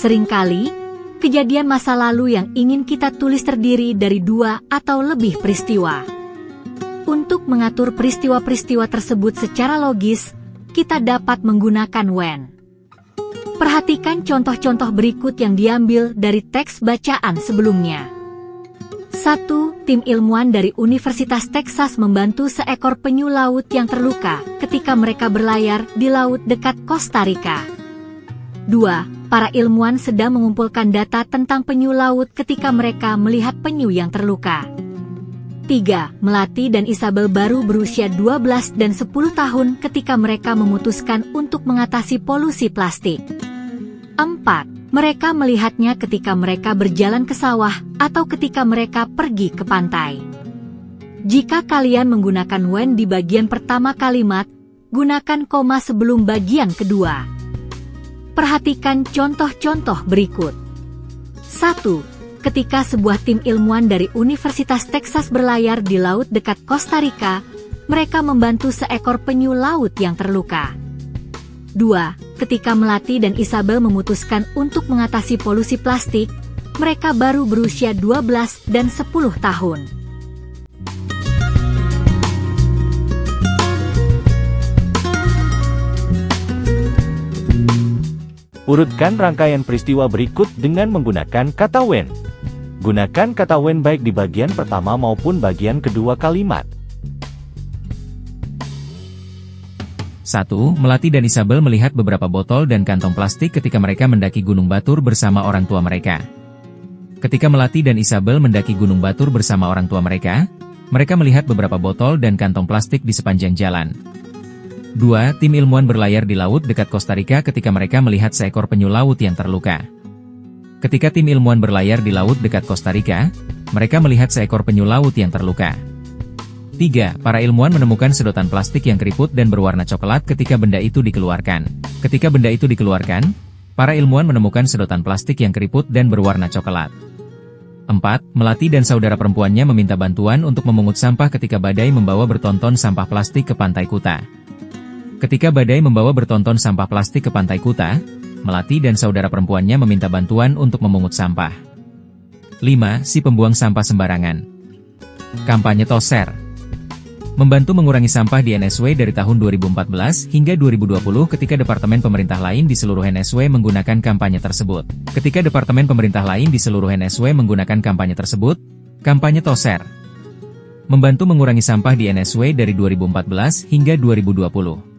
Seringkali, kejadian masa lalu yang ingin kita tulis terdiri dari 2 atau lebih peristiwa. Untuk mengatur peristiwa-peristiwa tersebut secara logis, kita dapat menggunakan when. Perhatikan contoh-contoh berikut yang diambil dari teks bacaan sebelumnya. 1. Tim ilmuwan dari Universitas Texas membantu seekor penyu laut yang terluka ketika mereka berlayar di laut dekat Costa Rica. 2. Para ilmuwan sedang mengumpulkan data tentang penyu laut ketika mereka melihat penyu yang terluka. 3. Melati dan Isabel baru berusia 12 dan 10 tahun ketika mereka memutuskan untuk mengatasi polusi plastik. 4. Mereka melihatnya ketika mereka berjalan ke sawah atau ketika mereka pergi ke pantai. Jika kalian menggunakan when di bagian pertama kalimat, gunakan koma sebelum bagian kedua. Perhatikan contoh-contoh berikut. 1. Ketika sebuah tim ilmuwan dari Universitas Texas berlayar di laut dekat Costa Rica, mereka membantu seekor penyu laut yang terluka. 2. Ketika Melati dan Isabel memutuskan untuk mengatasi polusi plastik, mereka baru berusia 12 dan 10 tahun. Urutkan rangkaian peristiwa berikut dengan menggunakan kata when. Gunakan kata when baik di bagian pertama maupun bagian kedua kalimat. 1. Melati dan Isabel melihat beberapa botol dan kantong plastik ketika mereka mendaki Gunung Batur bersama orang tua mereka. Ketika Melati dan Isabel mendaki Gunung Batur bersama orang tua mereka melihat beberapa botol dan kantong plastik di sepanjang jalan. 2. Tim ilmuwan berlayar di laut dekat Costa Rica ketika mereka melihat seekor penyu laut yang terluka. Ketika tim ilmuwan berlayar di laut dekat Costa Rica, mereka melihat seekor penyu laut yang terluka. 3. Para ilmuwan menemukan sedotan plastik yang keriput dan berwarna coklat ketika benda itu dikeluarkan. Ketika benda itu dikeluarkan, para ilmuwan menemukan sedotan plastik yang keriput dan berwarna coklat. 4. Melati dan saudara perempuannya meminta bantuan untuk memungut sampah ketika badai membawa bertonton sampah plastik ke pantai Kuta. Ketika badai membawa bertonton sampah plastik ke pantai Kuta, Melati dan saudara perempuannya meminta bantuan untuk memungut sampah. 5. Si pembuang sampah sembarangan. Kampanye Toser. Membantu mengurangi sampah di NSW dari tahun 2014 hingga 2020 ketika departemen pemerintah lain di seluruh NSW menggunakan kampanye tersebut. Ketika departemen pemerintah lain di seluruh NSW menggunakan kampanye tersebut, kampanye Toser. Membantu mengurangi sampah di NSW dari 2014 hingga 2020.